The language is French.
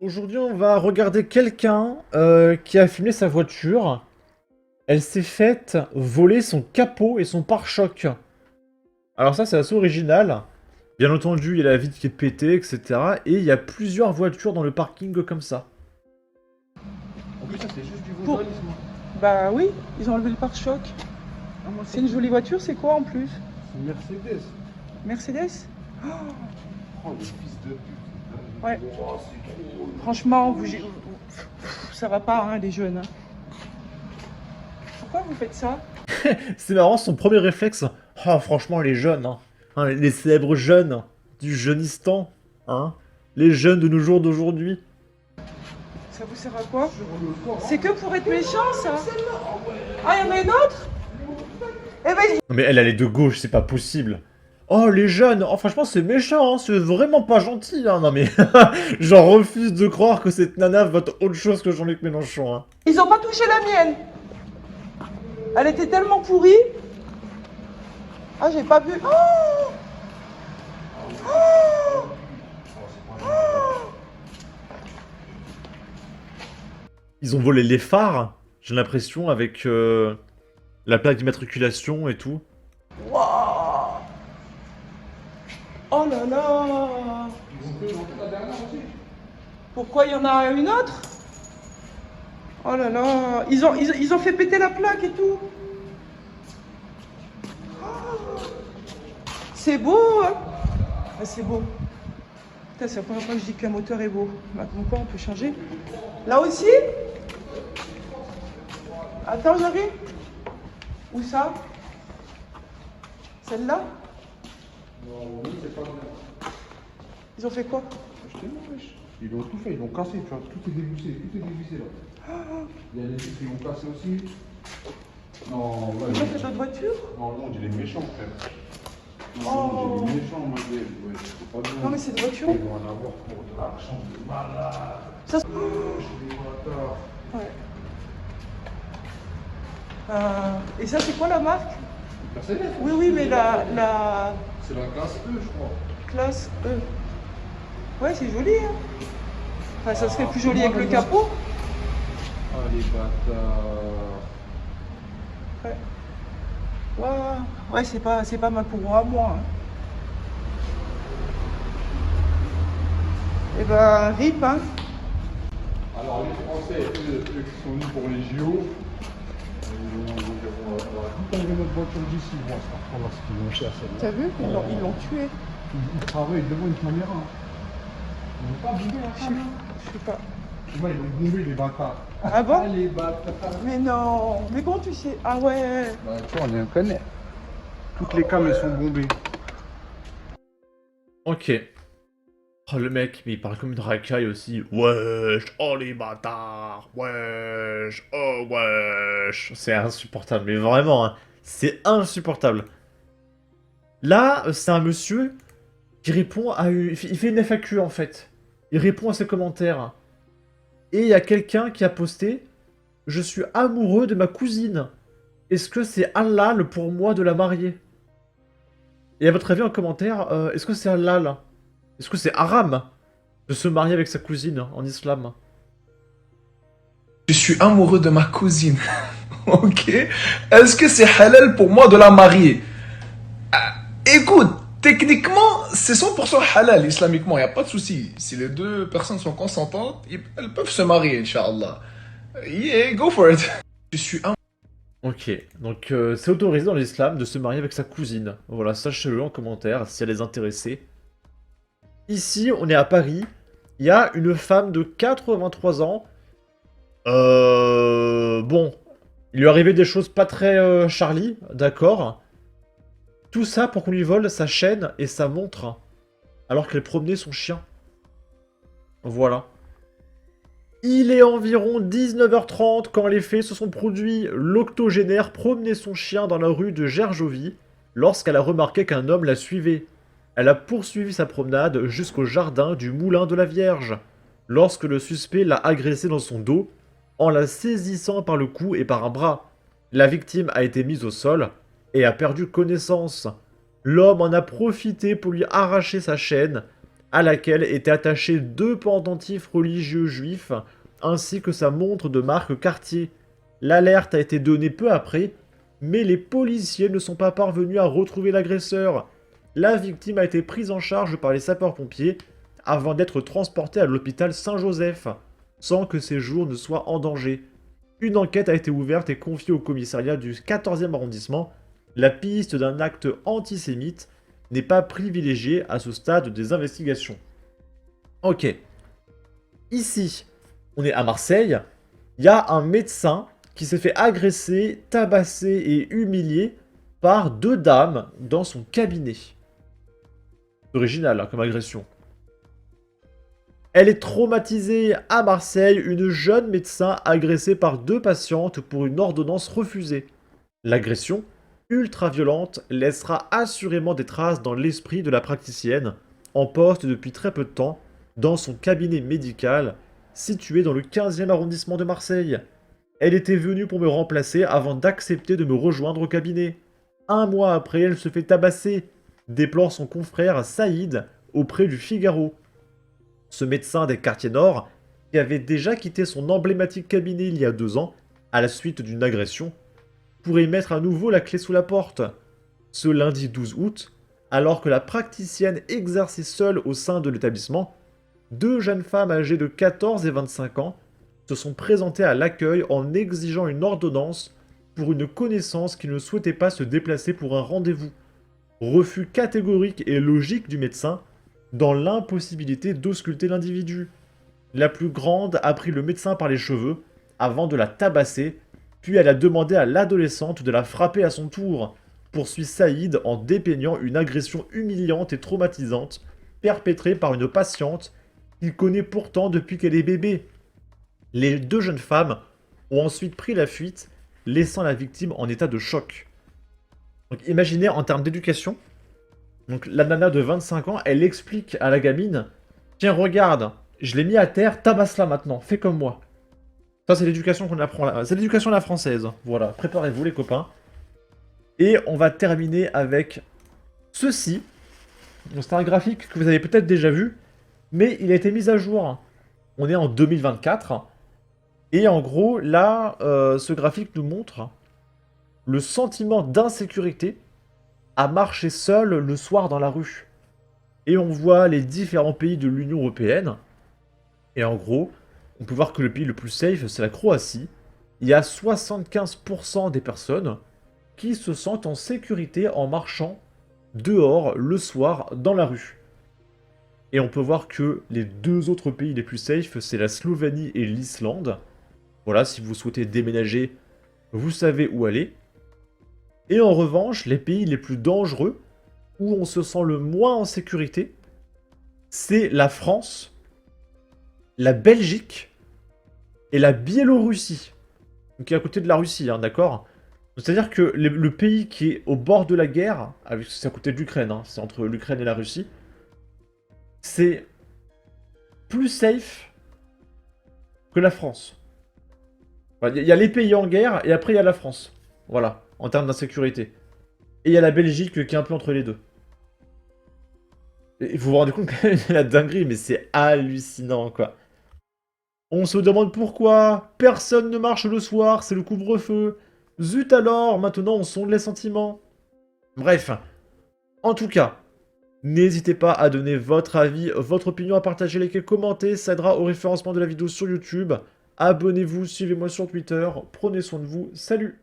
Aujourd'hui, on va regarder quelqu'un qui a filmé sa voiture. Elle s'est faite voler son capot et son pare-choc. Alors ça, c'est assez original. Bien entendu, il y a la vitre qui est pétée, etc. Et il y a plusieurs voitures dans le parking comme ça. En plus, ça, c'est juste du Pour- vandalisme. Bah oui, ils ont enlevé le pare-choc. Ah, moi, C'est une jolie voiture, c'est quoi en plus? c'est une Mercedes. Mercedes? Oh, le fils de pute. Ouais. Oh, c'est trop. Franchement, ça va pas, hein, les jeunes. Hein. Pourquoi vous faites ça? C'est marrant, son premier réflexe. Ah, franchement, les jeunes, hein. Hein, les célèbres jeunes du jeunistan, hein. Les jeunes de nos jours d'aujourd'hui. Ça vous sert à quoi? Sur le fort. C'est que pour être méchant, ça? Ah, il y en a une autre? Eh ben, Non mais elle est de gauche, c'est pas possible. Oh les jeunes, oh franchement c'est méchant, hein, c'est vraiment pas gentil, hein. Non mais j'en refuse de croire que cette nana vote autre chose que Jean-Luc Mélenchon, hein. ils ont pas touché la mienne. Elle était tellement pourrie. Ah, j'ai pas vu. Oh! Oh! Ils ont volé les phares, j'ai l'impression, avec la plaque d'immatriculation et tout. Waouh! Oh là là! Ils ont fait la dernière aussi. Pourquoi il y en a une autre? Oh là là! Ils ont fait péter la plaque et tout! Oh, c'est beau, hein? Ah, c'est beau. Putain, c'est la première fois que je dis qu'un moteur est beau. Bah, comme quoi, on peut changer. Là aussi? Attends, j'arrive. Où ça? Celle-là? Non, oui, c'est pas bien. Ils ont fait quoi? Je t'ai dit, wesh. Ils l'ont tout fait, ils l'ont cassé, tu vois. Tout est dévissé là. Il y a des trucs qui l'ont cassé aussi. Non, ouais. Ils ont fait d'autres voitures? Non, non, il est méchant, frère. Non, Oh. non, il est méchant, ma gueule. Ouais, c'est pas bien. Non, mais cette voiture. Ils vont en avoir pour de l'argent de malade. Ça, Je des bâtards. ouais. Et ça, c'est quoi la marque? Mercedes. Oui, oui, mais la C'est la classe E, je crois. classe E. Ouais, c'est joli, hein. Enfin, ça serait plus joli avec le capot. Ah, les bâtards. Ouais. Ouais, c'est pas mal pour moi, hein. Et ben, RIP, hein. Alors, les Français, eux qui sont venus pour les JO, on va tout enlever notre voiture d'ici. Bon, c'est pas grave, c'est qu'ils vont cher, T'as celle-là. vu? Ils l'ont tué. Ils travaillent devant une caméra. Hein. Ils n'ont pas bougé la Je sais caméra. je sais pas. Moi, ils l'ont bombé, les bâtards. Ah bon? Les bâtards. Mais non. Mais comment tu sais? Ah ouais. Bah, tu vois, on les connaît. Toutes les cams, elles sont bombées. Ok. Oh le mec, mais il parle comme une racaille aussi. Wesh, oh les bâtards, wesh, oh wesh. C'est insupportable, mais vraiment, hein, c'est insupportable. Là, c'est un monsieur qui répond à une... Il fait une FAQ en fait. Il répond à ses commentaires. Et il y a quelqu'un qui a posté « Je suis amoureux de ma cousine. Est-ce que c'est halal pour moi de la marier ?» Et à votre avis en commentaire, est-ce que c'est halal? Est-ce que c'est haram de se marier avec sa cousine en islam? Je suis amoureux de ma cousine. Ok. Est-ce que c'est halal pour moi de la marier? Écoute, techniquement, c'est 100% halal islamiquement, il n'y a pas de souci. Si les deux personnes sont consentantes, elles peuvent se marier, Inch'Allah. Yeah, go for it. Je suis amoureux. Ok, donc c'est autorisé dans l'islam de se marier avec sa cousine. Voilà, sachez-le en commentaire si elle est intéressée. Ici, on est à Paris. Il y a une femme de 83 ans. Bon, il lui arrivait des choses pas très Charlie, d'accord. Tout ça pour qu'on lui vole sa chaîne et sa montre, alors qu'elle promenait son chien. Voilà. Il est environ 19h30 quand les faits se sont produits. L'octogénaire promenait son chien dans la rue de Gergovie lorsqu'elle a remarqué qu'un homme la suivait. Elle a poursuivi sa promenade jusqu'au jardin du Moulin de la Vierge, lorsque le suspect l'a agressée dans son dos en la saisissant par le cou et par un bras. La victime a été mise au sol et a perdu connaissance. L'homme en a profité pour lui arracher sa chaîne à laquelle étaient attachés 2 pendentifs religieux juifs, ainsi que sa montre de marque Cartier. L'alerte a été donnée peu après, mais les policiers ne sont pas parvenus à retrouver l'agresseur. La victime a été prise en charge par les sapeurs-pompiers avant d'être transportée à l'hôpital Saint-Joseph, sans que ses jours ne soient en danger. Une enquête a été ouverte et confiée au commissariat du 14e arrondissement. La piste d'un acte antisémite n'est pas privilégiée à ce stade des investigations. Ok. Ici, on est à Marseille. Il y a un médecin qui s'est fait agresser, tabasser et humilier par 2 dames dans son cabinet. Original, hein, comme agression. Elle est traumatisée à Marseille, une jeune médecin agressée par 2 patientes pour une ordonnance refusée. L'agression, ultra violente, laissera assurément des traces dans l'esprit de la praticienne, en poste depuis très peu de temps, dans son cabinet médical, situé dans le 15e arrondissement de Marseille. Elle était venue pour me remplacer avant d'accepter de me rejoindre au cabinet. 1 mois après, elle se fait tabasser, déplore son confrère Saïd auprès du Figaro. Ce médecin des quartiers nord, qui avait déjà quitté son emblématique cabinet il y a 2 ans, à la suite d'une agression, pourrait mettre à nouveau la clé sous la porte. Ce lundi 12 août, alors que la praticienne exerçait seule au sein de l'établissement, 2 jeunes femmes âgées de 14 et 25 ans se sont présentées à l'accueil en exigeant une ordonnance pour une connaissance qui ne souhaitait pas se déplacer pour un rendez-vous. Refus catégorique et logique du médecin, dans l'impossibilité d'ausculter l'individu. La plus grande a pris le médecin par les cheveux, avant de la tabasser, puis elle a demandé à l'adolescente de la frapper à son tour, poursuit Saïd en dépeignant une agression humiliante et traumatisante, perpétrée par une patiente qu'il connaît pourtant depuis qu'elle est bébé. Les 2 jeunes femmes ont ensuite pris la fuite, laissant la victime en état de choc. Donc imaginez en termes d'éducation, donc la nana de 25 ans, elle explique à la gamine « Tiens, regarde, je l'ai mis à terre, tabasse-la maintenant, fais comme moi. » Ça, c'est l'éducation qu'on apprend là. C'est l'éducation à la française. Voilà, préparez-vous les copains. Et on va terminer avec ceci. C'est un graphique que vous avez peut-être déjà vu, mais il a été mis à jour. On est en 2024. Et en gros, là, ce graphique nous montre le sentiment d'insécurité à marcher seul le soir dans la rue. Et on voit les différents pays de l'Union européenne. Et en gros, on peut voir que le pays le plus safe, c'est la Croatie. Il y a 75% des personnes qui se sentent en sécurité en marchant dehors le soir dans la rue. Et on peut voir que les 2 autres pays les plus safe, c'est la Slovénie et l'Islande. Voilà, si vous souhaitez déménager, vous savez où aller. Et en revanche, les pays les plus dangereux, où on se sent le moins en sécurité, c'est la France, la Belgique et la Biélorussie. Donc qui est à côté de la Russie, hein, d'accord? C'est-à-dire que le pays qui est au bord de la guerre, c'est à côté de l'Ukraine, hein, c'est entre l'Ukraine et la Russie, c'est plus safe que la France. Il y a les pays en guerre et après il y a la France. Voilà, en termes d'insécurité. Et il y a la Belgique qui est un peu entre les deux. Et vous vous rendez compte quand même de la dinguerie, mais c'est hallucinant, quoi. On se demande pourquoi personne ne marche le soir, c'est le couvre-feu. Zut alors, maintenant on sonde les sentiments. Bref, en tout cas, n'hésitez pas à donner votre avis, votre opinion, à partager, liker, commenter, ça aidera au référencement de la vidéo sur YouTube. Abonnez-vous, suivez-moi sur Twitter, prenez soin de vous, salut!